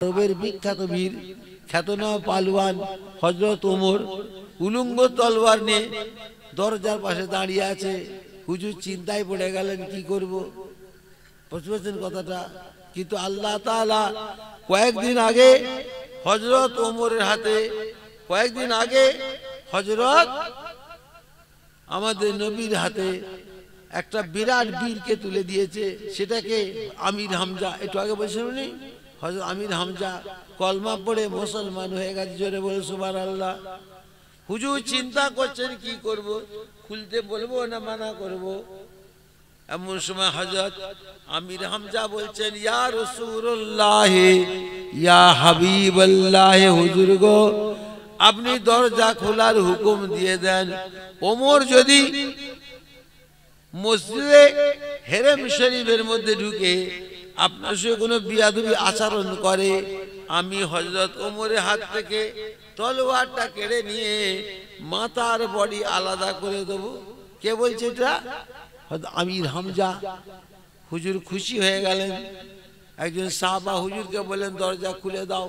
আরবের বিখ্যাত বীর খ্যাতনামা পালওয়ান হযরত ওমর উলঙ্গ তলোয়ার নিয়ে দরজার পাশে দাঁড়িয়ে আছে। হুজুর চিন্তায় পড়ে গেলেন, কি করব? বুঝতে পারছেন কথাটা? কিন্তু আল্লাহ তাআলা কয়েকদিন আগে হযরত ওমরের হাতে, কয়েকদিন আগে হযরত আমাদের নবীর হাতে একটা বিরাট বীরকে তুলে দিয়েছে। সেটাকে আমির হামজা, একটু আগে বলছেন উনি, হযরত আমির হামজা কলমা পড়ে মুসলমান হয়ে গেছে। জোরে বলে সুবহানাল্লাহ। হুজুর চিন্তা করছেন কি করব, খুলতে বলবো না মানা করব। এমন সময় হযরত আমির হামজা বলছেন, ইয়া রাসূলুল্লাহ, ইয়া হাবিবাল্লাহ, হুজুর গো আপনি দরজা খোলার হুকুম দিয়ে দেন। ওমর যদি মসজিদে হেরেম শরীফের মধ্যে ঢুকে আপনার সঙ্গে কোনো বিয়াদবি আচরণ করে, আমি হযরত ওমরের হাত থেকে তলোয়ারটা কেড়ে নিয়ে মাথার বডি আলাদা করে দেব। কে বলছে এটা? হযরত আমির হামজা। হুজুর খুশি হয়ে গেলেন। একজন সাহাবা হুজুরকে বললেন, দরজা খুলে দাও,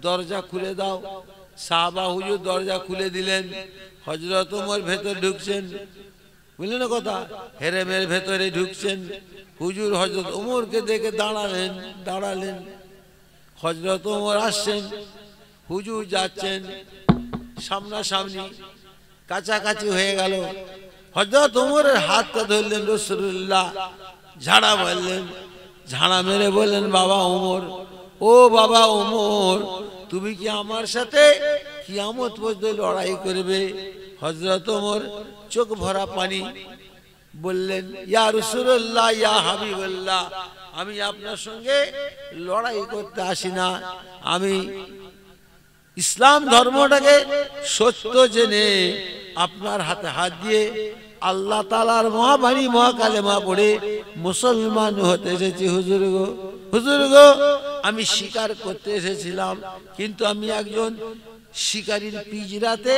দরজা খুলে দাও। সাহাবা হুজুর দরজা খুলে দিলেন। হযরত ওমর ভেতর ঢুকছেন, বুঝলেন না কথা, হেরেমের ভেতরে ঢুকছেন। হুজুর হযরত ওমরকে দেখে দাঁড়ালেন। হযরত ওমর আসছেন, হুজুর যাচ্ছেন, সামনাসামনি কাছাকাছি হয়ে গেল। হযরত ওমরের হাতটা ধরলেন রাসূলুল্লাহ, ঝাড়া মারলেন, ঝাড়া মেরে বললেন, বাবা ওমর, ও বাবা ওমর, তুমি কি আমার সাথে কিয়ামত পর্যন্ত লড়াই করবে? হযরত ওমর চোখ ভরা পানি বললেন, ইয়া রাসূলুল্লাহ, ইয়া হাবিবাল্লাহ, আমি আপনার সঙ্গে লড়াই করতে আসি না। আমি ইসলাম ধর্মটাকে সত্য জেনে আপনার হাতে হাত দিয়ে আল্লাহ তাআলার মহাবাণী মহাকালেমা পড়ে মুসলমান হতে এসেছি। হুজুর গো, হুজুর গো, আমি শিকার করতে এসেছিলাম, কিন্তু আমি একজন শিকারীর পিঁজরাতে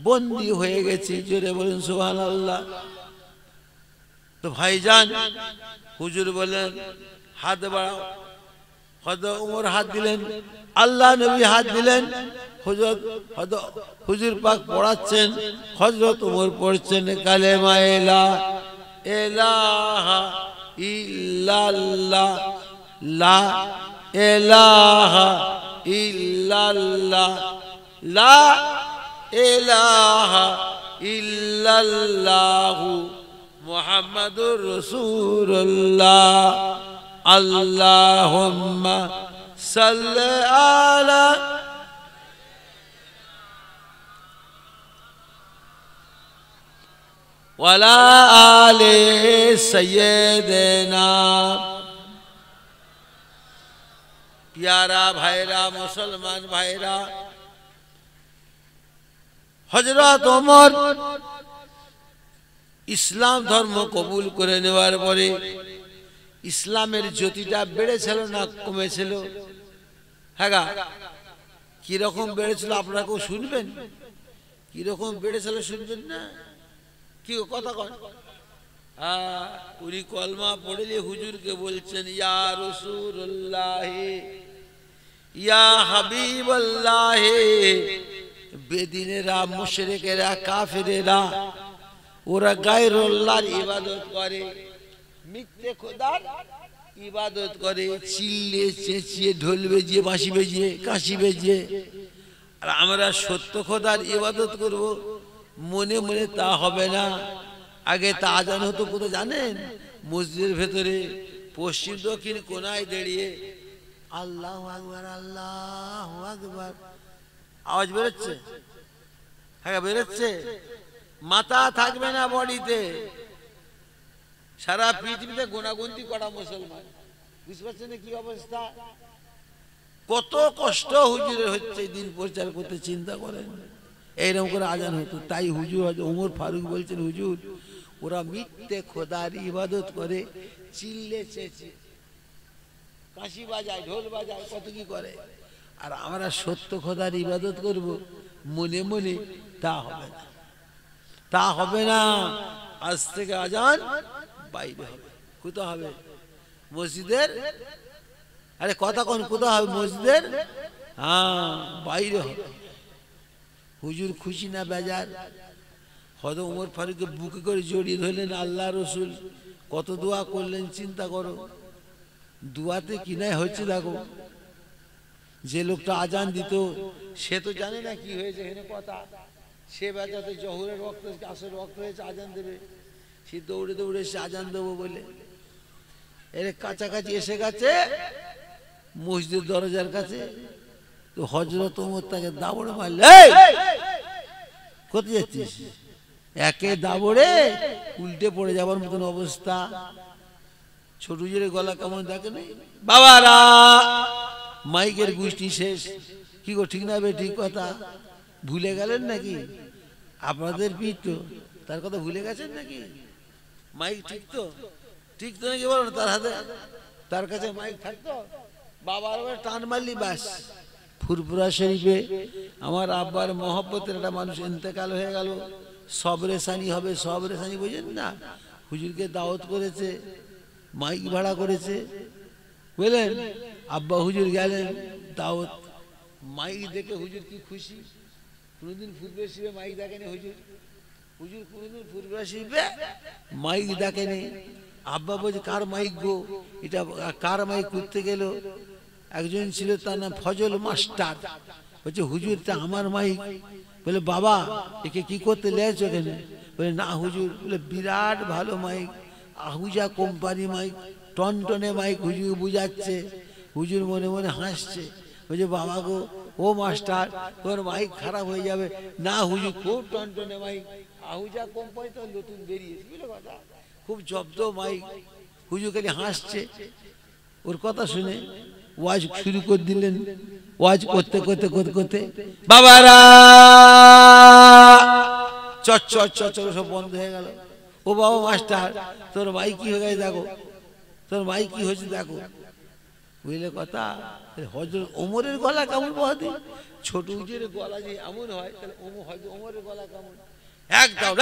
বন্দী হয়ে গেছি। জোরে বলুন সুবহানাল্লাহ। তো ভাইজান, হুজুর বলেন হাত বাড়াও। হযরত ওমর হাত দিলেন, আল্লাহ নবী হাত দিলেন। হুজুর পাক পড়াচ্ছেন, হযরত ওমর পড়ছেন কালেমা লা ইলাহা ইল্লাল্লাহ, লা ইলাহা ইল্লাল্লাহ, লা ইলাহা ইল্লাল্লাহু মুহাম্মাদুর রাসূলুল্লাহ, আল্লাহুম্মা সাল্লি আলা ওয়ালা আলি সাইয়্যিদিনা। প্যারা ভাইরা, মুসলমান ভাইরা, হযরত ওমর ইসলাম ধর্ম কবুল করে নেওয়ার পরে ইসলামের জ্যোতিটা বেড়েছিল না কমেছিল? হ্যাঁ, কিরকম বেড়েছিল আপনারা কেউ শুনবেন? কিরকম বেড়েছিল শুনবেন না? কি কথা কন? উনি কলমা পড়লে হুজুরকে বলছেন, ইয়া রাসূলুল্লাহ, ইয়া হাবিবাল্লাহ। বেদিনেরা, মুশরিকেরা, কাফেরেরা, ওরা গায়রুল্লাহর ইবাদত করে, মিথ্যে খোদার ইবাদত করে, চিল্লে চেঁচিয়ে, ঢোল বেজিয়ে, বাঁশি বেজিয়ে, কাশি বেজিয়ে। আর আমরা সত্য খোদার ইবাদত করব, মনে মনে তা হবে না। আগে তা আজান হতো কোথায় জানেন? মসজিদের ভেতরে পশ্চিম দক্ষিণ কোনায় দাঁড়িয়ে আল্লাহু আকবার, আল্লাহু আকবার, আওয়াজ বেরোচ্ছে। হ্যাঁ বেরোচ্ছে। মাথা থাকবে না বডিতে, সারা পৃথিবীতে গোনাগুনতি করা মুসলমান। বুঝতে পারছেন কি অবস্থা? কত কষ্ট হুজুরের হচ্ছে দিন প্রচার করতে, চিন্তা করেন। এইরকম করে আজান হতো। তাই হুজুর ওমর ফারুক বলছেন, হুজুর ওরা মিথ্যে খোদার ইবাদত করে, চিল্লে চেঁচিয়ে, কাশি বাজায়, ঢোল বাজায়, কত কি করে। আর আমরা সত্য খোদার ইবাদত করব মনে মনে, তা হবে না, তা হবে না। আজ থেকে আজান বাইরে হবে। কোথাও হবে? মসজিদের আরে কথা কোন কোথাও হবে মসজিদের? হ্যাঁ, বাইরে হবে। হুজুর খুশি না বেজার? হয়তো ওমর ফারুককে বুকে করে জড়িয়ে ধরলেন আল্লাহ রসুল, কত দোয়া করলেন চিন্তা করো। দোয়াতে কিনাই হচ্ছে দেখো। যে লোকটা আজান দিত সে তো জানে না কি হয়েছে এখানে কথা, সে বেচাতে জহুরের রক্ত আসর রক্ত হয়েছে আজান দেবে, সে দৌড়ে দৌড়ে এসে আজান দেবো বলে এর কাছাকাছি এসে গেছে মসজিদের দরজার কাছে। তো হযরত ওমর তাকে দাবড়ে মারলে, কোথায় যাচ্ছিস? একে দাবড়ে উল্টে পড়ে যাবার মতন অবস্থা। ছোট জোরে গলা কেমন দেখে নেই বাবারা, মাইকের গোষ্ঠী শেষ। কি গো ঠিক না বে? ঠিক কথা ভুলে গেলেন নাকি? আপনাদের পিঠ তো, তার কথা ভুলে গেছেন নাকি? মাইক ঠিক তো, ঠিক তো নাকি বলো না? তার হাতে, তার কাছে মাইক থাকতো, বাবার টান মারলি বাস। ফুরফুরা শরীফে আমার আব্বার মহব্বতের একটা মানুষ ইন্তেকাল হয়ে গেল। সবরেসানি হবে, সবরেসানি বুঝেন না? হুজুরকে দাওয়াত করেছে, মাইক ভাড়া করেছে, বুঝলেন? আব্বা হুজুর গেলেন দাওয়াত, মাইক দেখে হুজুর কি খুশি। কোনোদিন ফুরফুরা শরীফে মাইক দেখেনি হুজুর, হুজুর কোনোদিন ফুরফুরা শরীফে মাইক দেখেনি। আব্বা বলছে কার মাইক গো এটা? কার মাইক করতে গেল? একজন ছিল তার নাম ফজল মাস্টার, বলছে হুজুর তা আমার মাইক। বলে বাবা একে কি করতে লেছ এখানে? বলে না হুজুর, বলে বিরাট ভালো মাইক, আহুজা কোম্পানি মাইক, টনটনে মাইক হুজুর বুঝাচ্ছে। হুজুর মনে মনে হাসছে, বলছে বাবা গো ও মাস্টার তোর মাইক খারাপ হয়ে যাবে। না হুজুর খুব টনটনে মাইক, আহুজা কোম্পানি তো নতুন বেরিয়েছে, বুঝলে কথা, খুব জব্দ মাইক। হুজুর খালি হাসছে। ওর কথা শুনে ওয়াজ শুরু করে দিলেন। ওয়াজ করতে করতে করতে করতে বাবারা চট চট চট সব বন্ধ হয়ে গেল। ও বাবা মাস্টার তোর মাইক কি হয়ে গেছে দেখো, তোর মাইক কি হয়েছে দেখো, বুঝলে কথা। হযরত ওমরের গলা কেমন বহাদি? ছোট হুজুরের গলা যে এমন হয় তাহলে হয়তো ওমরের গলা কেমন? একদম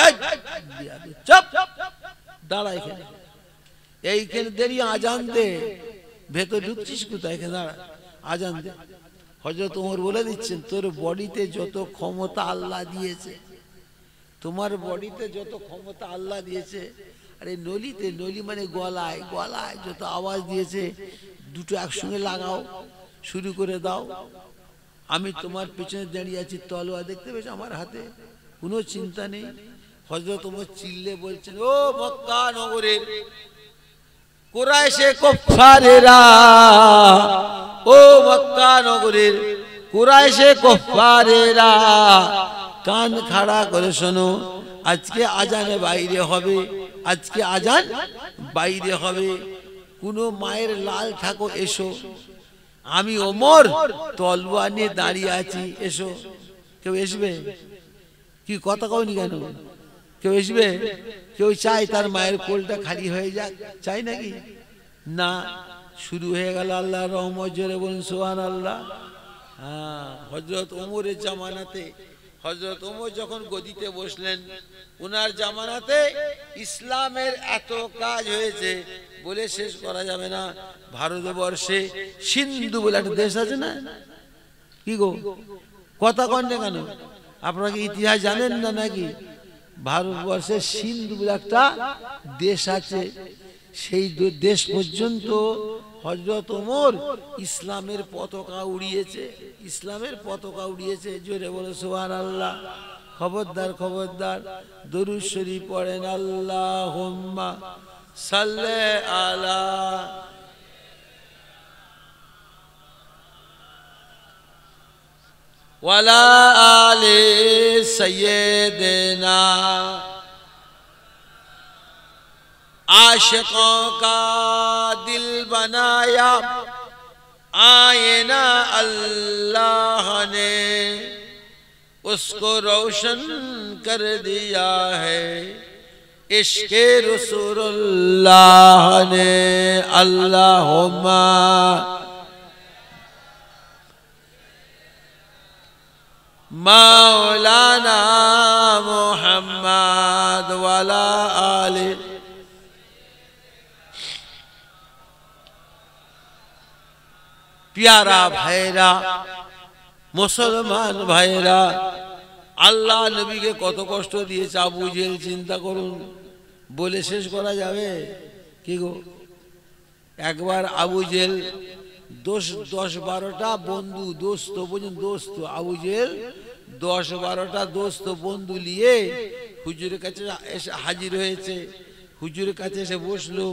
চুপ দাঁড়া এখানে, এইখানে দেরি আজান দে, ভেতর ঢুকছিস কোথায়? এখানে দাঁড়া আজান দে। হযরত ওমর বলে দিচ্ছেন তোর বডিতে যত ক্ষমতা আল্লাহ দিয়েছে, তোমার বডিতে যত ক্ষমতা আল্লাহ দিয়েছে, আরে নলিতে, নলি মানে গলায়, গলায় যত আওয়াজ দিয়েছে দুটো একসঙ্গে লাগাও, শুরু করে দাও। আমি তোমার পেছনে দাঁড়িয়ে আছি, তলোয়ার দেখতে পেয়েছো আমার হাতে, কোনো চিন্তা নেই। হযরত ওমর চিল্লে বলছেন ও মক্কা নগরের কুরাইশে কুফারেরা, ও মক্কা নগরের কুরাইশে কুফারেরা, কান খাড়া করে শোনো, আজকে আজানে বাইরে হবে, আজকে আজান বাইরে হবে। কোনো মায়ের লাল থাকো এসো, আমি ওমর তলোয়ার নিয়ে দাঁড়িয়ে আছি, এসো। কেউ আসবে? কি কথা কওনি কেন? কেউ আসবে? কেউ চাই তার মায়ের কোলটা খালি হয়ে যাক? চাই নাকি? না, শুরু হয়ে গেল আল্লাহর রহমত, জোরে বলুন সুবহানাল্লাহ। হ্যাঁ, হযরত ওমরের জামানাতে, হযরত ওমর যখন গদিতে বসলেন, ওনার জামানাতে ইসলামের এত কাজ হয়েছে বলে শেষ করা যাবে না। ভারতবর্ষে সিন্ধু বলে একটা দেশ আছে না? কি গো কথা কন না কেন? আপনারা কি ইতিহাস জানেন না নাকি? ভারতবর্ষে সিন্ধু বলে একটা দেশ আছে, সেই দেশ পর্যন্ত হযরত ওমর ইসলামের পতাকা উড়িয়েছে, ইসলামের পতাকা উড়িয়েছে। জোরে বলে সুবহানাল্লাহ। খবরদার খবরদার, দরুদ শরীফ পড়েন, আল্লাহুম্মা সাল্লি আলা ওয়ালা আলি সাইয়্যিদিনা। आशिकों का दिल बनाया आईना अल्लाह ने, उसको रोशन कर दिया है इश्क़े रसूलुल्लाह ने। अल्लाहुम्मा मौलाना मुहम्मद वाला आले। प्यारा भाईरा मुसलमान भाईरा আল্লাহ নবীকে কত কষ্ট দিয়েছে আবু জেহেল চিন্তা করুন বলে শেষ করা যাবে কি গো একবার আবু জেহেল 10-12টা বন্ধু দোস্ত বুঝুন দোস্ত আবু জেহেল 10-12টা দোস্ত বন্ধু নিয়ে হুজুরের কাছে এসে হাজির হয়েছে হুজুরের কাছে এসে বসলো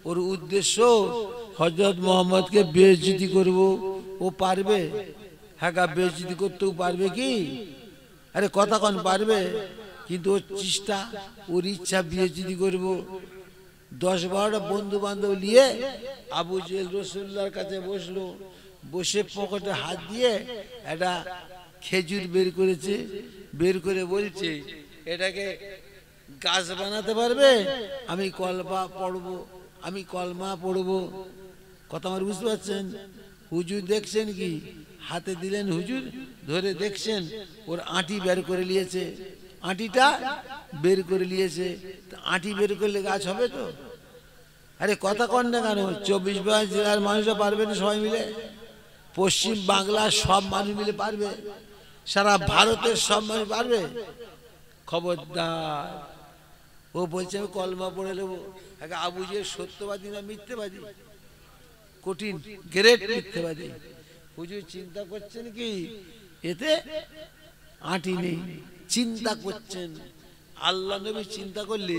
ওর উদ্দেশ্য হযরত মুহাম্মদকে বেইজ্জতি করব ও পারবে হ্যাঁ বেইজ্জতি করতেও পারবে কি আরে কথা কোন পারবে কিন্তু ওর চেষ্টা ওর ইচ্ছা বেইজ্জতি করব 10-12টা বন্ধু বান্ধব নিয়ে আবু জেহেল রাসূলুল্লাহর কাছে বসলো বসে পকেটে হাত দিয়ে একটা খেজুর বের করেছে বের করে বলছে এটাকে গাছ বানাতে পারবে আমি কলমা পড়বো কথা আমার বুঝতে পারছেন হুজুর দেখছেন কি হাতে দিলেন হুজুর ধরে দেখছেন ওর আঁটি বের করে নিয়েছে আঁটিটা বের করে নিয়েছে আঁটি বের করলে গাছ হবে তো আরে কথা কন না কেন 24 জেলার মানুষরা পারবে না সবাই মিলে পশ্চিম বাংলার সব মানুষ মিলে পারবে সারা ভারতের সব মানুষ পারবে খবরদার ও বলছে আমি কলমা পড়ে নেবো আবু জেহেল সত্যবাদী না মিথ্যেবাদী কঠিন গ্রেট মিথ্যেবাদী হুজুর চিন্তা করছেন কি এতে আঁটি নেই চিন্তা করছেন আল্লাহ নবী চিন্তা করলে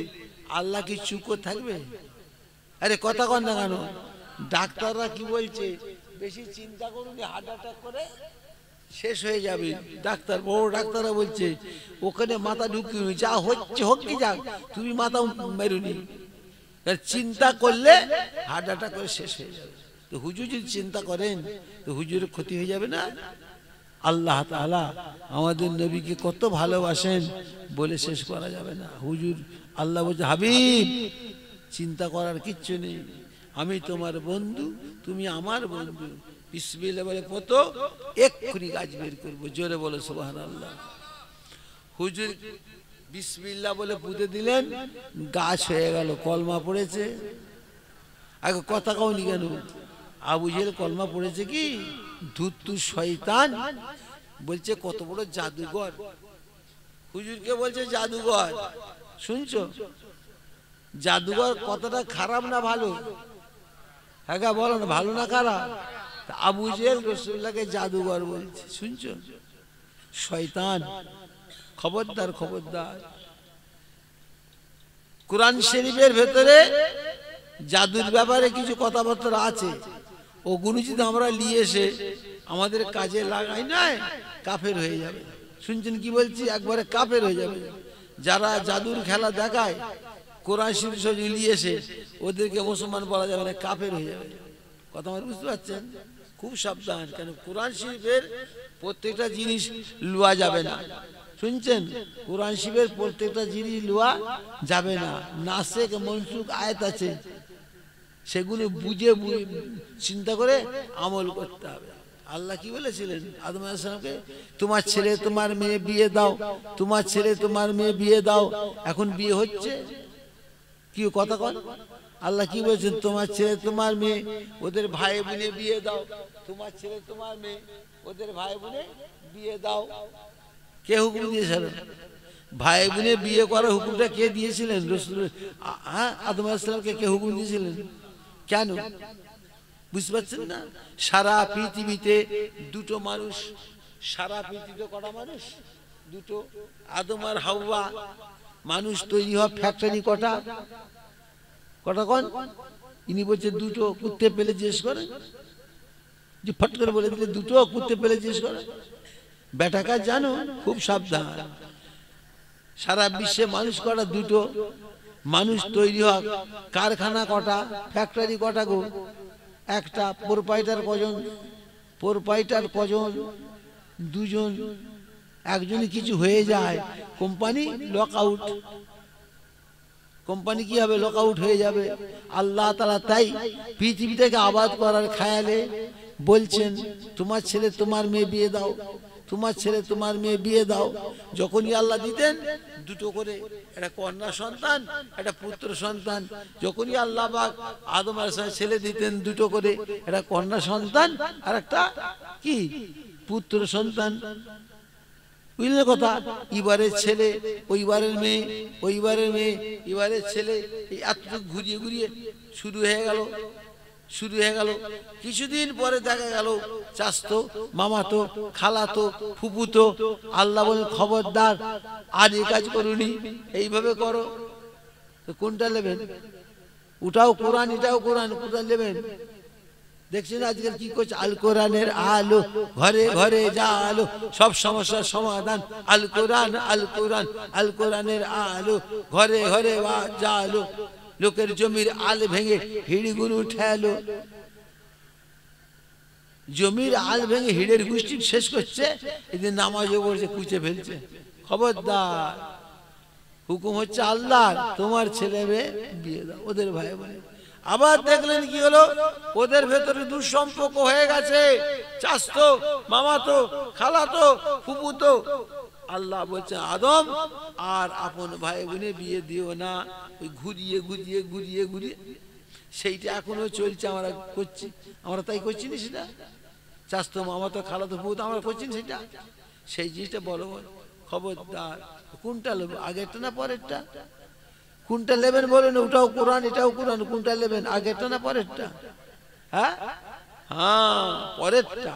আল্লাহ কি চুপ করে থাকবে আরে কথা কন না কেন ডাক্তাররা কি বলছে বেশি চিন্তা করুন হার্ট অ্যাটাক করে শেষ হয়ে যাবে ডাক্তার বড় ডাক্তাররা বলছে ওখানে মাথা ঢুকিয়ে যা হচ্ছে হোক কি যাক তুমি মাথা মেরুনি চিন্তা করলে হার্ট অ্যাটাক করে শেষ হয়ে যাবে তো হুজুর যদি চিন্তা করেন তো হুজুরের ক্ষতি হয়ে যাবে না আল্লাহ তাআলা আমাদের নবীকে কত ভালোবাসেন বলে শেষ করা যাবে না হুজুর আল্লাহ বলছে হাবিব চিন্তা করার কিচ্ছু নেই আমি তোমার বন্ধু তুমি আমার বন্ধু বিসমিল্লাহ বলে পতো এক্ষুনি গাছ বের করবো জোরে বলো সুবহানাল্লাহ হুজুর বিসমিল্লাহ বলে পুঁতে দিলেন গাছ হয়ে গেল কলমা পড়েছে আগে কথা কওনি কেন আবু জেহেল কলমা পড়েছে কি ধূর্ত শয়তান বলছে কত বড় জাদুঘর হুজুরকে বলছে জাদুঘর শুনছো জাদুঘর কতটা খারাপ না ভালো হ্যাঁ বলো না ভালো না খারাপ আবু জেহেল রাসূলুল্লাহকে জাদুঘর বলছে শুনছো শয়তান খবরদার খবরদার কুরআন শরীফের ভেতরে জাদুর ব্যাপারে কিছু কথাবার্তা আছে ওগুলো যদি আমরা নিয়ে এসে আমাদের কাজে লাগাই না কাফের হয়ে যাবে শুনছেন কি বলছি একবারে কাফের হয়ে যাবে যারা জাদুর খেলা দেখায় কোরআন শরীফ নিয়ে এসে ওদেরকে মুসলমান বলা যাবে না কাফের হয়ে যাবে কথা আমার বুঝতে পারছেন খুব সাবধান কেন কোরআন শরীফের প্রত্যেকটা জিনিস লওয়া যাবে না শুনছেন কোরআন শরীফের প্রত্যেকটা জিনিস লওয়া যাবে না নাসেখ মনসুখ আয়াত আছে সেগুলো বুঝে চিন্তা করে আমল করতে হবে আল্লাহ কি বলেছিলেন আদম আলাইহিস সালামকে তোমার ছেলে তোমার মেয়ে বিয়ে দাও তোমার ছেলে তোমার মেয়ে বিয়ে দাও এখন বিয়ে হচ্ছে কি কথা কন আল্লাহ কি বলেছেন তোমার ছেলে তোমার মেয়ে ওদের ভাই বোনে বিয়ে দাও তোমার ছেলে তোমার মেয়ে ওদের ভাই বোনে বিয়ে দাও কে হুকুম দিয়েছিলেন ভাই বোনে বিয়ে করার হুকুমটা কে দিয়েছিলেন রাসূল আদম আলাইহিস সালামকে কে হুকুম দিয়েছিলেন কেন বুঝতে পারছেন না সারা পৃথিবীতে দুটো মানুষ সারা পৃথিবীতে কটা মানুষ দুটো আদম আর হাওয়া মানুষ তৈরি হওয়া ফ্যাক্টরি কটা কটা কোন ইনি বলছে দুটো কুত্তে পেলে জিজ্ঞেস করে যে ফট করে বলে দিলে দুটো কুত্তে পেলে জিজ্ঞেস করে বেটাকা জানো খুব সাবধান সারা বিশ্বে মানুষ কটা দুটো মানুষ তৈরি হওয়া কারখানা কটা ফ্যাক্টরি কটা গো একটা প্রোপাইটার কজন দুজন একজনই কিছু হয়ে যায় কোম্পানি লক আউট কোম্পানি কি হবে লক আউট হয়ে যাবে আল্লাহ তাআলা তাই পৃথিবীটাকে আবাদ করার খেয়ালে বলছেন তোমার ছেলে তোমার মেয়ে বিয়ে দাও তোমার ছেলে তোমার মেয়ে বিয়ে দাও। যখনই আল্লাহ দিতেন দুটো করে, একটা কন্যা সন্তান একটা পুত্র সন্তান। যখনই আল্লাহ পাক আদম আলাইহিস সালামের ছেলে দিতেন দুটো করে, একটা কন্যা সন্তান আর একটা কি পুত্র সন্তান। বুঝলে কথা? এবারের ছেলে ওইবারের মেয়ে, ওইবারের মেয়ে এবারের ছেলে, এই এতটুকু ঘুরিয়ে ঘুরিয়ে শুরু হয়ে গেল। কিছুদিন পরে দেখা গেল চাচতো, মামাতো, খালাতো, ফুপুতো। আল্লাহ বলেন খবরদার আর এই কাজ করুনি, এইভাবে করো। তো কোনটা নেবেন? ওটাও কোরআন এটাও কোরআন, কোনটা নেবেন? দেখছেন আজকাল কি করছে? আল কোরআনের আলো ঘরে ঘরে যা আলো, সব সমস্যার সমাধান আল কোরআন, আল কোরআন, আল কোরআনের আলো ঘরে ঘরে যা আলো। লোকের জমির আল ভেঙে হিড়িগুলো ঠেলো, জমির আল ভেঙে হিড়ের গোষ্ঠী শেষ করছে, এদিন নামাজও পড়ছে, কুচে ফেলছে। খবরদার, হুকুম হচ্ছে আল্লাহ, তোমার ছেলে মেয়ে বিয়ে দাও ওদের ভাই বোনে। আবার দেখলেন কি হলো? ওদের ভেতরে দুঃসম্পর্ক হয়ে গেছে, চাচতো, মামাতো, খালাতো, ফুপুতো। আল্লাহ বলছে আদম আর আপন ভাই বোনে বিয়ে দিও না। ওই ঘুরিয়ে ঘুরিয়ে ঘুরিয়ে ঘুরিয়ে সেইটা এখনো চলছে, আমরা করছি। আমরা তাই করছি না সেটা? চাচতো, মামাতো, খালাতো, ফুপুতো আমরা করছি না সেটা? সেই জিনিসটা বলো। খবরদার, কোনটা নেবো, আগেরটা না পরেরটা? কোনটা নেবেন বলেন? ওটাও কোরআন এটাও কোরআন, কোনটা নেবেন, আগেরটা না পরেরটা? হ্যাঁ হ্যাঁ, পরেরটা।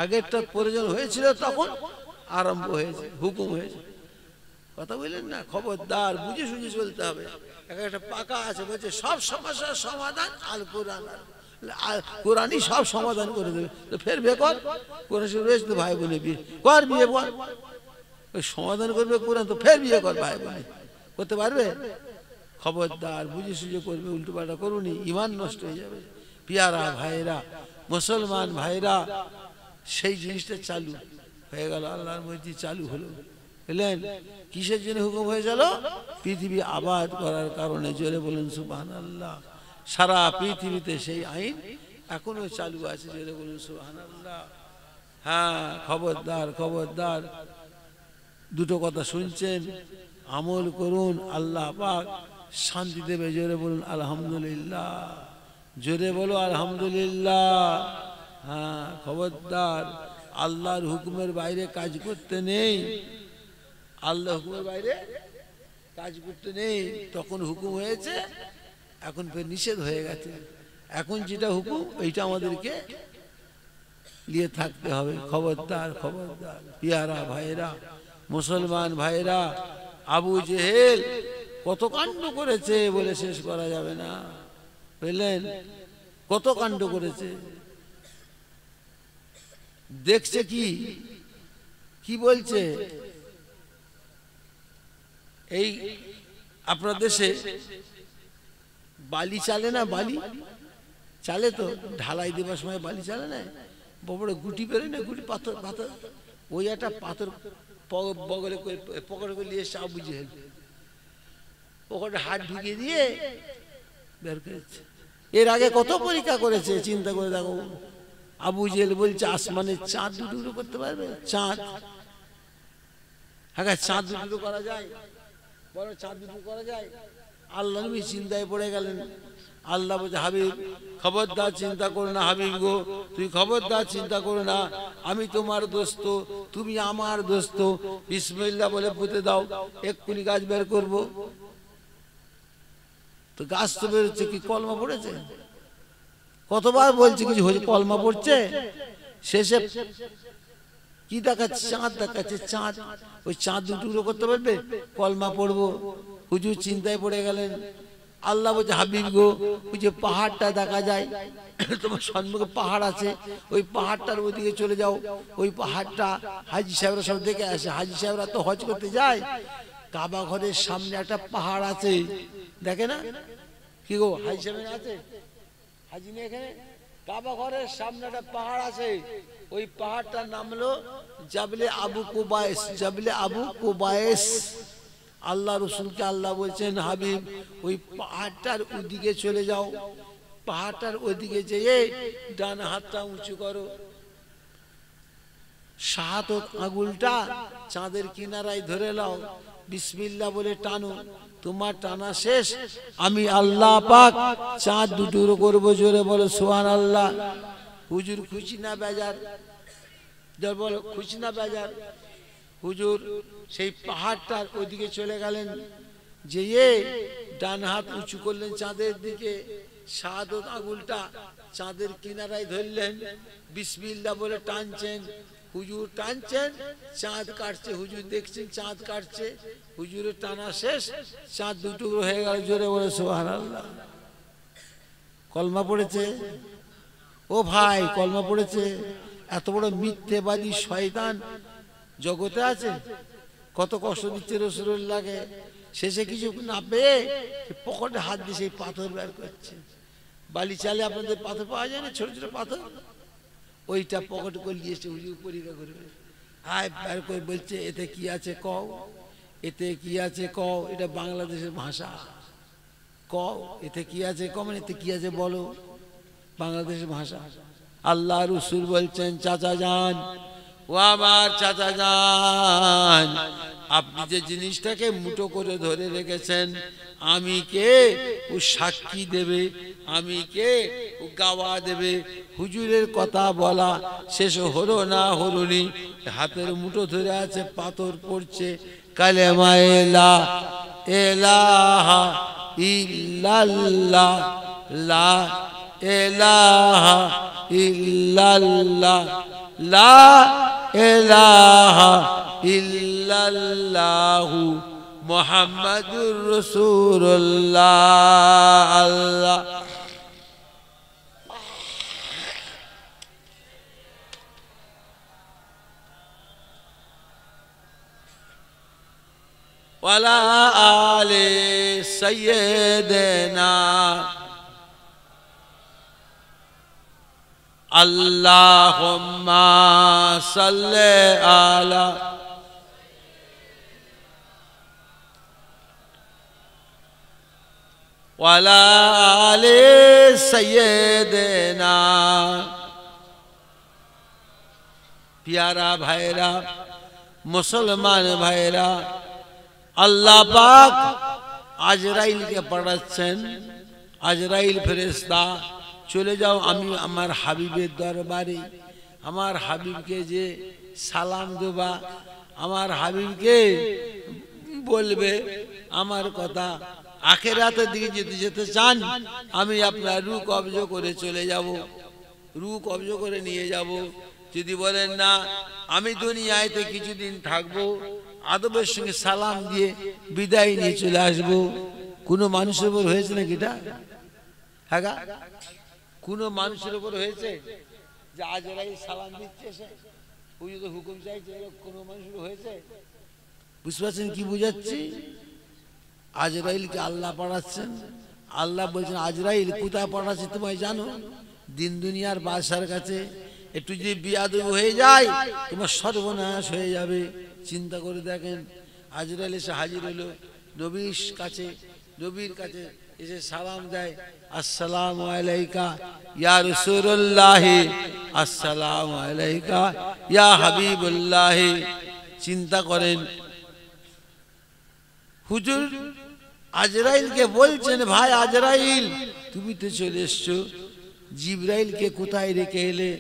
আগেরটা প্রয়োজন হয়েছিল তখন আরম্ভ হয়েছে, হুকুম হয়েছে। কথা বললেন না? খবরদার, বুঝে শুনে চলতে হবে। একটা পাকা আছে, বলছে সব সমস্যার সমাধান আল কোরআন, কোরআনই সব সমাধান করে দেবে। তো ফের বিয়ে কর, কোরআন রয়েছে তো ভাই বোনে বিয়ে কর, বিয়ে কর, ওই সমাধান করবে কোরআন, তো ফের বিয়ে কর। ভাই বোনে করতে পারবে? খবরদার, বুঝে সুঝে করবে, উল্টো পাল্টা করুনি, ইমান নষ্ট হয়ে যাবে। পিয়ারা ভাইরা, মুসলমান ভাইরা, সেই জিনিসটা চালু হয়ে গেল, আল্লাহর মসজিদ চালু হলো। বুঝলেন? কিসের জন্য হুকুম হয়ে গেল? পৃথিবী আবাদ করার কারণে। জোরে বলুন সুবহানাল্লাহ। সারা পৃথিবীতে সেই আইন এখনো চালু আছে, জোরে বলুন সুবহানাল্লাহ। হ্যাঁ, খবরদার খবরদার, দুটো কথা শুনছেন, আমল করুন, আল্লাহ পাক শান্তি দেবে। জোরে বলুন আলহামদুলিল্লাহ, জোরে বলো আলহামদুলিল্লাহ। হ্যাঁ, খবরদার, আল্লাহর হুকুমের বাইরে কাজ করতে নেই, আল্লাহ হুকুমের বাইরে কাজ করতে নেই। তখন হুকুম হয়েছে, এখন ফের নিষেধ হয়ে গেছে। এখন যেটা হুকুম এইটা আমাদেরকে নিয়ে থাকতে হবে। খবরদার খবরদার, পিয়ারা ভাইরা, মুসলমান ভাইরা, আবু জেহেল কত কাণ্ড করেছে বলে শেষ করা যাবে না। বুঝলেন? কত কাণ্ড করেছে। দেখছে কি কি বলছে? এই আপনার দেশে বালি চালে না, বালি চালে তো, ঢালাই দেবার সময় বালি চালে না, বড় গুটি বেরোয় না, গুটি পাথর পাথর, ওই একটা পাথর বগলে পকেটে করে নিয়ে এসে আবু জেহেল পকেটে হাত ঢুকিয়ে দিয়ে বের করেছে। এর আগে কত পরীক্ষা করেছে, চিন্তা করে দেখো। আবু জেহেল বলছে আসমানের চাঁদ দুটো করতে পারবে? চাঁদ, হ্যাঁ চাঁদ দুটো করা যায়, বড় চাঁদ দুটো করা যায়। আল্লাহ নবী চিন্তায় পড়ে গেলেন। আল্লাহ বলছে হাবিব খবরদার চিন্তা করো না, হাবিব গো তুই খবরদার চিন্তা করো না, আমি তোমার দোস্ত, তুমি আমার দোস্ত, বিসমিল্লাহ বলে পুঁতে দাও, এক্ষুনি গাছ বের করবো। তো গাছ তো বেরোচ্ছে, কি কলমা পড়েছে? কতবার বলছে কিছু হয়েছে, কলমা পড়ছে। শেষে কি দেখাচ্ছে? চাঁদ দেখাচ্ছে, চাঁদ। ওই চাঁদ দুটো করতে পারবে? কলমা পড়বো। হুজুর চিন্তায় পড়ে গেলেন। আল্লাহ বলছে হাবিব গো, ওই যে পাহাড়টা দেখা যায়, তোমার সম্মুখে পাহাড় আছে, ওই পাহাড়টার ওইদিকে চলে যাও। ওই পাহাড়টা হাজি সাহেবরা সব দেখে আসে, হাজি সাহেবরা তো হজ করতে যায়। কাবা ঘরের সামনে একটা পাহাড় আছে, দেখে না? কি গো, হাজি সাহেব আছে? হাজি নেই এখানে? কাবা ঘরের সামনে একটা পাহাড় আছে, ওই পাহাড়টার নাম হলো জাবলে আবু কুবায়েস। জাবলে আবু কুবায়েস। আল্লাহ রসুলকে আল্লাহ বলছেন হাবিব ওই পাহাড়টার ওদিকে চলে যাও, পাহাড়টার ওদিকে যেয়ে ডান হাতটা উঁচু করো, শাহাদত আঙুলটা চাঁদের কিনারায় ধরে নাও, বিসমিল্লাহ বলে টানো, তোমার টানা শেষ, আমি আল্লাহ পাক চাঁদ দুটোর করব, জোরে বলো সুবহানাল্লাহ। হুজুর খুশি না বেজার? জোরে বলো খুশি না বেজার? হুজুর সেই পাহাড়টার ওইদিকে চলে গেলেন, যেয়ে ডান হাত উঁচু করলেন চাঁদের দিকে, শাহাদত আঙুলটা চাঁদের কিনারায় ধরলেন, বিসমিল্লাহ বলে টানছেন, হুজুর টানছেন, চাঁদ কাটছে, হুজুর দেখছেন চাঁদ কাটছে, হুজুরের টানা শেষ, চাঁদ দুটুকরো হয়ে গেল, জোরে বলে সুবহানাল্লাহ। কলমা পড়েছে ও ভাই, কলমা পড়েছে। এত বড় মিথ্যেবাদী শয়তান জগতে আছে, কত কষ্ট দিচ্ছে রাসূলুল্লাহকে, শেষে কিছু না পেয়ে পকেটে হাত দিয়ে সেই পাথর বের করছে। বালি চালে আপনাদের পাথর পাওয়া যায় না, ছোট ছোট পাথর, ওইটা পকেটে করে নিয়ে এসে হুজুর পরীক্ষা করবে, আয় বের করে বলছে এতে কি আছে কও, এতে কি আছে কও, এটা বাংলাদেশের ভাষা, কও এতে কি আছে কও মানে এতে কি আছে বলো, বাংলাদেশের ভাষা। আল্লাহ রাসূল বলছেন চাচা যান, ও আমার চাচা যান, আপনি যে জিনিসটাকে মুঠো করে ধরে রেখেছেন, আমি কে ও সাক্ষী দেবে, আমি কে ও গাওয়া দেবে। হুজুরের কথা বলা শেষ হলো না হলোনি, হাতের মুঠো ধরে আছে, পাথর পড়ছে, কালেমা লা ইলাহা ইল্লাল্লাহ, লা ইলাহা ইল্লাল্লাহ, লা ইলাহা ইল্লাল্লাহু মুহাম্মাদুর রাসূলুল্লাহ। আল্লাহ ওয়ালা আলে সাইয়্যিদিনা আল্লাহুম্মা সাল্লি আলা ওয়ালা আলে সাইয়্যিদিনা। প্যারা ভাইরা, মুসলমান ভাইরা, আল্লাহ পাক আজরাইলকে পাঠাচ্ছেন, আজরাইল ফেরেশতা চলে যাও, আমি আমার হাবিবের দরবারে, আমার হাবিবকে যে সালাম দেবা, আমার হাবিবকে বলবে আমার কথা, আখিরাতের দিকে যদি যেতে চান আমি আপনার রূহ কবজ করে চলে যাব, রূহ কবজ করে নিয়ে যাব। যদি বলেন না আমি দুনিয়াতে কিছুদিন থাকবো, আদবের সঙ্গে সালাম দিয়ে বিদায় নিয়ে চলে আসবো। কোনো মানুষের উপর হয়েছে নাকি এটা? হ্যাঁ, কোনো মানুষের উপর হয়েছে যে আজরাইল সালাম দিচ্ছে, সে ওই যদি হুকুম চাইছে, কোনো মানুষের হয়েছে? বুঝতে পারছেন কি বুঝাচ্ছি? আজরাইলকে আল্লাহ পাঠাচ্ছেন, আল্লাহ বলছেন আজরাইল কোথায় পাঠাচ্ছে তোমায় জানো? দিন দুনিয়ার বাদশার কাছে। একটু যদি বিয়াদব হয়ে যায় তোমার সর্বনাশ হয়ে যাবে। চিন্তা করে দেখেন, আজরাইল এসে হাজির হলো নবীর কাছে, নবীর কাছে এসে সালাম দেয়, আসসালামু আলাইকা ইয়া রাসূলুল্লাহ, আসসালামু আলাইকা ইয়া হাবিবুল্লাহ। চিন্তা করেন, হুজুর আজরাইলকে বলছেন ভাই আজরাইল তুমি তো চলে এসছো, জিবরাইলকে কোথায় রেখে এলে?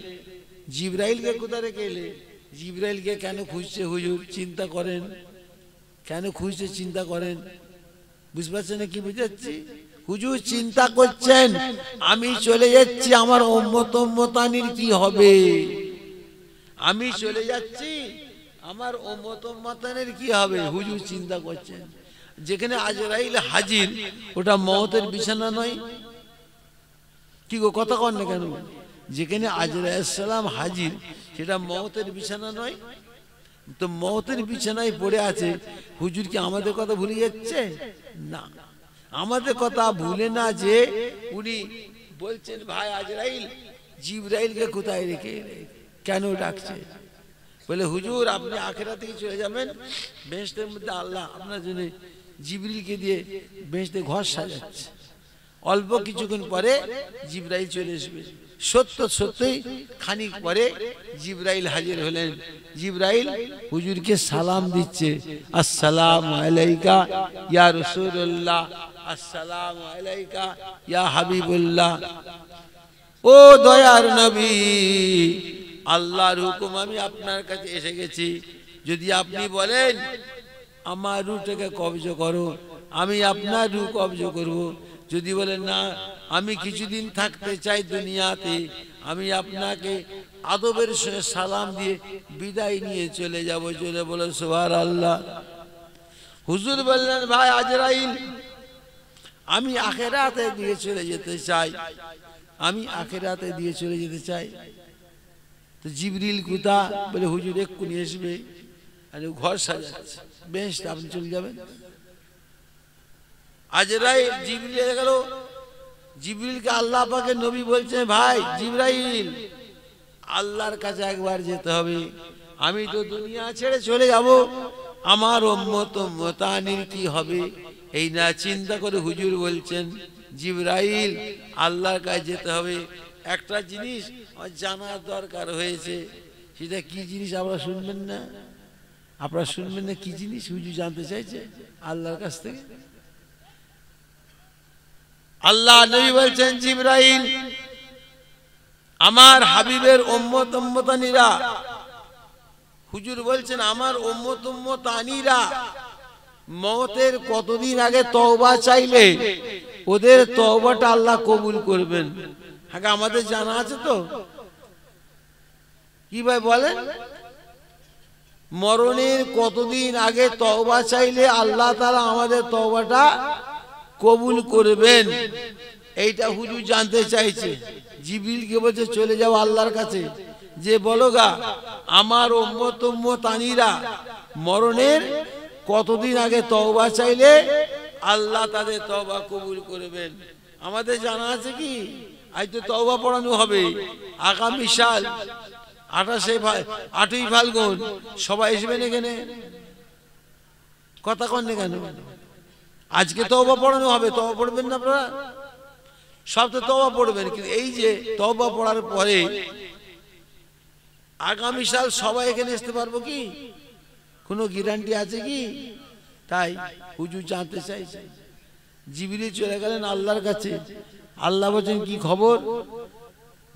জিবরাইলকে কোথায় রেখে এলে? জিবরাইলকে কেন খুঁজছে হুজুর? চিন্তা করেন, কেন খুঁজছে চিন্তা করেন। বুঝতে পারছেন না কি বুঝাচ্ছি? হুজুর চিন্তা করছেন আমি চলে যাচ্ছি, আমার উম্মত উম্মতানির কি হবে? আমি চলে যাচ্ছি, আমার উম্মত উম্মতানির কি হবে? হুজুর চিন্তা করছেন। যেখানে আজরাইল হাজির ওটা মওতের বিছানা নয়? কি গো কথা কন না কেন? যেখানে আজরাইল সালাম হাজির সেটা মওতের বিছানা নয়? তো মওতের বিছানায় পড়ে আছে, হুজুর কি আমাদের কথা ভুলে যাচ্ছে? না, আমাদের কথা ভুলে না, যে উনি বলছেন ভাই আজরাইল জিবরাইলকে কোথায় রেখে কেন ডাকছে? বলে হুজুর আপনি আখিরাত থেকে চলে যাবেন, বেহেশতের মধ্যে আল্লাহ আপনার জন্য জিবরিলকে দিয়ে বেহেশতে ঘর সাজাচ্ছে, অল্প কিছুক্ষণ পরে জিবরাইল চলে আসবে। সত্যই খানিক পরে জিবরাইল হাজির হলেন। জিবরাইল হুজুরকে সালাম দিচ্ছে, আসসালামু আলাইকা ইয়া রাসূলুল্লাহ, আসসালামু আলাইকা ইয়া হাবিবুল্লাহ। ও দয়ার নবী, আল্লাহর হুকুম আমি আপনার কাছে এসে গেছি। যদি আপনি বলেন আমার রূহটাকে কবজ করো, আমি আপনার রূহ কবজ করব। যদি বলেন না, আমি কিছুদিন থাকতে চাই দুনিয়াতে, আমি আপনাকে আদবের সঙ্গে সালাম দিয়ে বিদায় নিয়ে চলে যাব। চলে বলে সুবহানাল্লাহ। হুজুর বললেন, ভাই আজরাইল, আমি আখিরাতে দিয়ে চলে যেতে চাই, আমি আখিরাতে দিয়ে চলে যেতে চাই। তো জিবরিল কোথা? বলে হুজুর এক্ষুনি আসবে, আর ঘর সাজাচ্ছে, বেশ আপনি চলে যাবেন। আজরাইল জিবরিল গেল। জিবরিলকে আল্লাহ পাকের নবী বলছেন, ভাই জিবরাইল, আল্লাহর কাছে একবার যেতে হবে, আমি তো দুনিয়া ছেড়ে চলে যাব, আমার উম্মত উম্মতানির কি হবে? এই না চিন্তা করে হুজুর বলছেন, জিবরাইল আল্লাহর কাছে যেতে হবে, একটা জিনিস জানার দরকার হয়েছে। সেটা কি জিনিস আপনারা শুনবেন না? আপনারা শুনবেন না কি জিনিস হুজুর জানতে চাইছে আল্লাহর কাছ থেকে? আল্লাহ নবী বলছেন, জিবরাইল, আমার হাবিবের উম্মত উম্মতানিরা, হুজুর বলছেন আমার উম্মত উম্মতানিরা মওতের কতদিন আগে তওবা চাইলে ওদের তওবাটা আল্লাহ কবুল করবেন। আগে আমাদের জানা আছে তো? কি ভাই বলেন, মরণের কতদিন আগে তওবা চাইলে আল্লাহ তাআলা আমাদের তওবাটা কবুল করবেন? এইটা হুজুর জানতে চাইছে। জিবরিলকে বলছে চলে যাও আল্লাহর কাছে, যে বলো গা আমার উম্মত উম্মতানিরা মরণের কতদিন আগে তওবা চাইলে আল্লাহ তাদের তওবা কবুল করবেন। আমাদের জানা আছে কি? আজ তো তওবা পড়ানো হবে আগামী সাল 8ই ফাল্গুন। সবাই আসবেন এখানে, কথা কন না কেন? আজকে তওবা পড়ানো হবে, তওবা পড়বেন না আপনারা? সব তো তওবা পড়বেন, কিন্তু এই যে তওবা পড়ার পরে আগামী সাল সবাই এখানে আসতে পারবো কি? কোনো গ্যারান্টি আছে কি? তাই হুজুর জানতে চাইছে। জিবরিল চলে গেলেন আল্লাহর কাছে। আল্লাহ বলছেন কি খবর?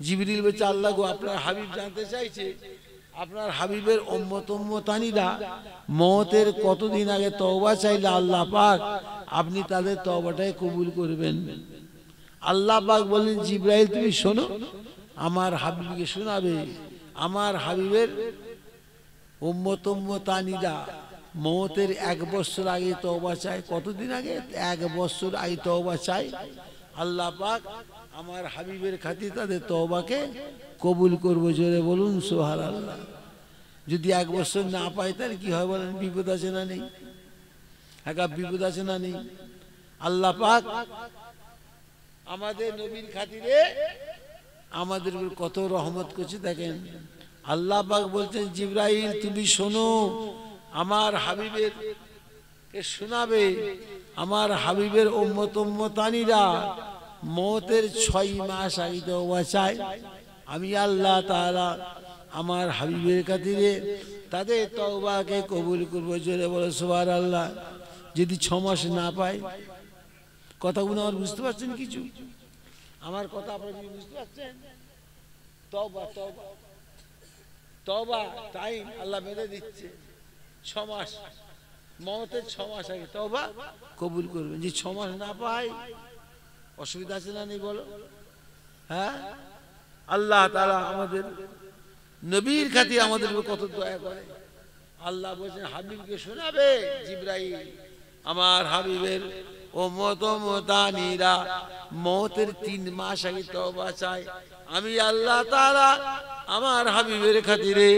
জিবরিল বলছে, আল্লাহ গো, আপনার হাবিব জানতে চাইছে আপনার হাবিবের উম্মত উম্মতানিরা মওতের কতদিন আগে তওবা চাইলে আল্লাহ পাক আপনি তাদের তওবাটাই কবুল করবেন। আল্লাহ পাক বলেন, জিবরাইল তুমি শোনো, আমার হাবিবকে শোনাবে আমার হাবিবের উম্মত উম্মতানিরা মওতের 1 বছর আগে তওবা চায়। কতদিন আগে? 1 বছর আগে তওবা চায়। আল্লাহ পাক আমার হাবিবের খাতির তাদের তওবাকে কবুল করবো। জোরে বলুন সুবহানাল্লাহ। যদি 1 বছর না পায় তাহলে কি হয় বলেন? বিপদ আছে না নেই? একা বিপদ আছে না নেই? আল্লাহ পাক আমাদের নবীর খাতিরে আমাদের উপর কত রহমত করছে দেখেন। আল্লাহ পাক বলছেন, জিবরাইল তুমি শোনো, আমার হাবিবের কে শোনাবে আমার হাবিবের উম্মত উম্মতানিরা মওতের 6 মাস আগে তওবা চায়, আমি আল্লাহ তাআলা আমার হাবিবের খাতিরে তাদের তওবাকে কবুল করব। জোরে বলো সুবহানাল্লাহ। যদি 6 মাস না পায়, কথাগুলো আমার বুঝতে পারছেন? কিছু আমার কথা আপনারা বুঝতে পারছেন? তওবা তওবা তওবা টাইম আল্লাহ বেঁধে দিচ্ছে 6 মাস, মওতের 6 মাস আগে তওবা কবুল করবেন। যে 6 মাস না পায়, অসুবিধা আছে না নেই বলো? হ্যাঁ, আল্লাহ তাআলা আমাদের নবীর খাতিরে আমাদের উপর কত দয়া করে। আল্লাহ বলেন, হাবিবকে শোনাবে জিবরাইল আমার হাবিবের উম্মত উম্মতানিরা মওতের 3 মাস আগে তওবা চায়, আমি আল্লাহ তাআলা আমার হাবিবের খাতিরে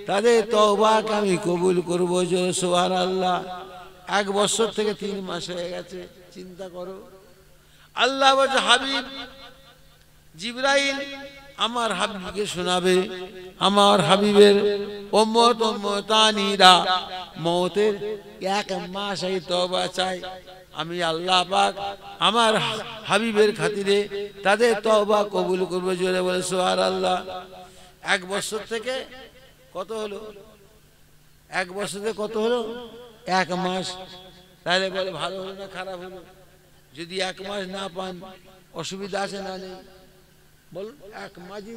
তাদের তওবাকে আমি কবুল করব। জোরে সুবহানাল্লাহ। 1 বছর থেকে 3 মাস হয়ে গেছে, চিন্তা করো। আল্লাহ বলে, হাবিব জিবরাইল আমার হাবিবকে শোনাবে আমার হাবিবের উম্মত উম্মতানিরা মওতের 1 মাস আগে তওবা চায়, আমি আল্লাহ পাক আমার হাবিবের খাতিরে তাদের তওবা কবুল করব। জোরে বলে সুবহানাল্লাহ। 1 বছর থেকে কত হলো? 1 বছর থেকে কত হলো? 1 মাস। তাহলে বলে ভালো হলো না খারাপ হলো? যদি 1 মাস না পান অসুবিধা আছে না নেই? বল 1 মাসই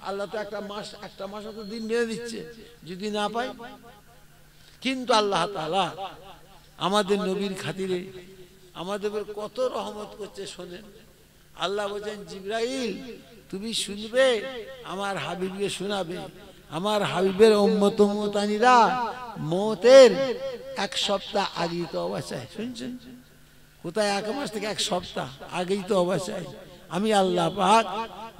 আল্লাহ তো একটা মাস তো দিন বেঁধে দিচ্ছে যদি না পাই। কিন্তু আল্লাহ তাআলা আমাদের নবীর খাতিরে আমাদের উপর কত রহমত করছে শোনেন। আল্লাহ বলেন জিবরাইল তুমি শুনবে, আমার হাবিবকে শোনাবে। আমার হাবিবের উম্মত উম্মতানিরা মওতের 1 সপ্তাহ আগেই তো অবস্থায়, শুনছেন? কোথায় 1 মাস থেকে 1 সপ্তাহ আগেই তো অবস্থায় আমি আল্লাহ পাক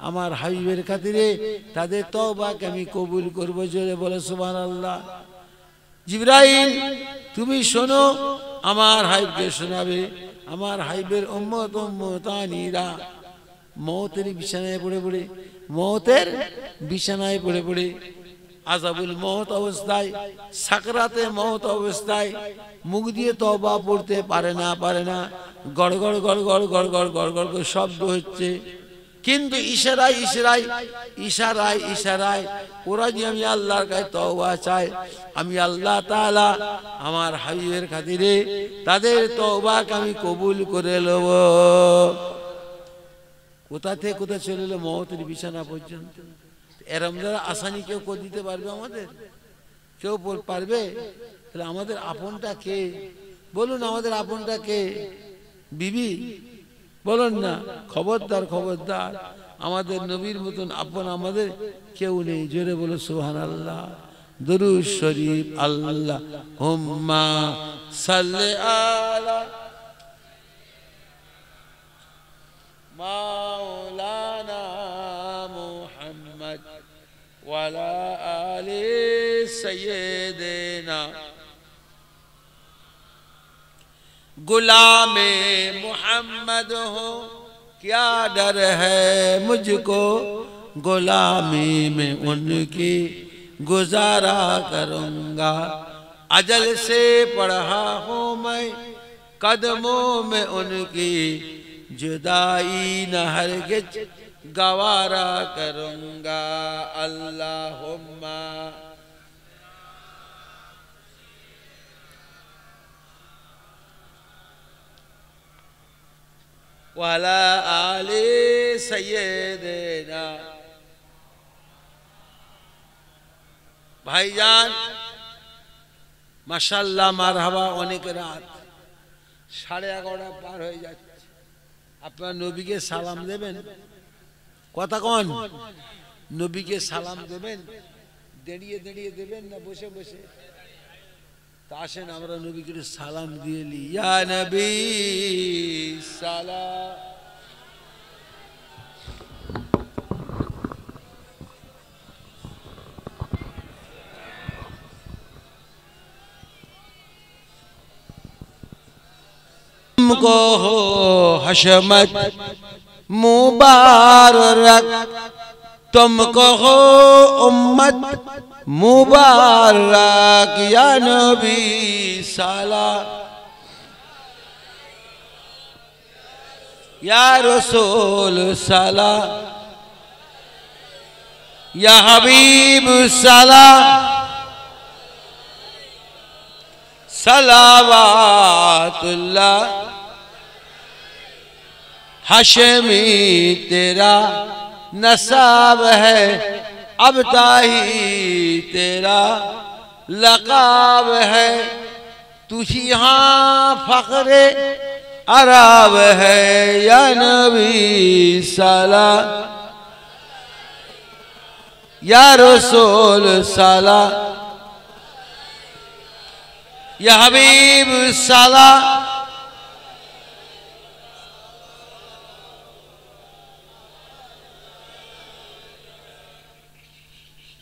আমার হাবিবের খাতিরে তাদের তওবাকে আমি কবুল করব। জোরে বলে সুবহানাল্লাহ। জিবরাইল তুমি শোনো, আমার হাবিবকে শোনাবে। আমার হাবিবের উম্মত উম্মতানিরা মওতের বিছানায় পড়ে পড়ে আযাবুল মওত অবস্থায়, সাকরাতে মওত অবস্থায় মুখ দিয়ে তওবা পড়তে পারে না। গড় গড় গড় গড় গড় গড় গড় গড় করে শব্দ হচ্ছে, কিন্তু ইশারায় ওরা যে আমি আল্লাহর কাছে তওবা চাই, আমি আল্লাহ তাআলা আমার হাবিবের খাতিরে তাদের তওবাকে আমি কবুল করে নেব। কোথা থেকে কোথা চলে এলো? মওতের বিছানা পর্যন্ত। এরম যারা আসানি কেউ করে দিতে পারবে? আমাদের কেউ পারবে? তাহলে আমাদের আপনটা কে? বলুন, আমাদের আপনটা কে? বিবি বলুন না। খবরদার আমাদের নবীর মতন আপন আমাদের কেউ নেই। জোরে বলো সুবহানাল্লাহ। দরুদ শরীফ। আল্লাহুম্মা সাল্লি আলা মাওলানা মুহাম্মদ ওয়া আলা আলি সাইয়্যিদিনা। गुलामे मोहम्मद हो क्या डर है मुझको, गुलामी में उनकी गुजारा करूंगा। अजल से पढ़ा हूँ मैं कदमों में उनकी, जुदाई न हरगिज गवारा करूंगा। अल्लाहुम्मा वाला आले सैयदना। भाईजान माशाल्लाह मारहाबा। अनेक रात 11:30 पार हो जाচ্ছে। আপনারা নবীকে সালাম দেবেন? কথা কোন? নবীকে সালাম দেবেন? দাঁড়িয়ে দেবেন না বসে? তা আসেন আমরা নবীকে সালাম দিয়ে নি। ইয়া নবী সালাম। तुमको हो हशमत मुबारक, तुमको हो उम्मत मुबारक। या नबी सलाम, या रसूल सलाम, या हबीब सलाम। सलावातुल्लाह हशमी तेरा नसाब है, अब ताही तेरा लकाब है। तू यहाँ फख्रे अराब है। या नबी सलाम, या रसूल सलाम, या हबीब सलाम।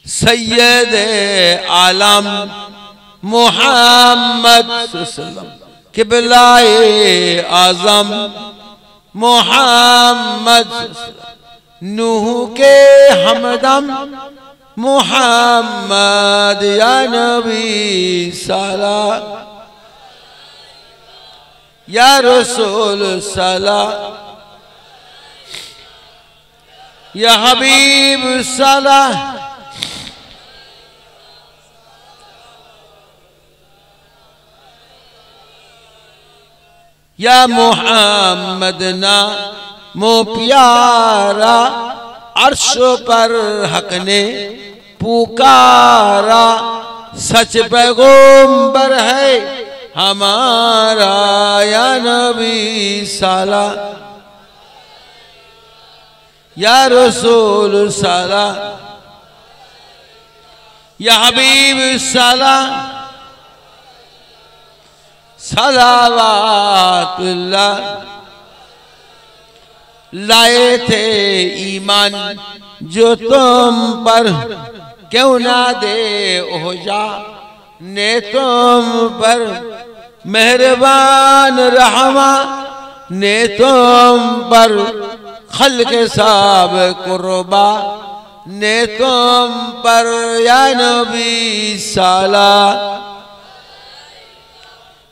सैयद आलम मोहम्मद किबलाए आजम मोहम्मद, नूह के हमदम मोहम्मद। या नबी सलाम, या रसूल सला, या हबीब सला, या मोहम्मद ना मो प्यारा, अर्श पर हक ने पुकारा, सच पैगंबर है हमारा या नबी साला, या रसूल साला, या हबीब साला, सलावातुल्लाह। लाए थे ईमान जो तुम पर, क्यों ना दे ओजा ने तुम पर, मेहरबान रहमा ने तुम पर, खल्क साब कुर्बा ने तुम पर, या नबी साला,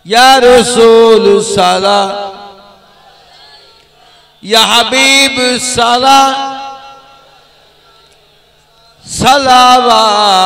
या रसूल साला, या हबीब साला, सलावातुल्लाह।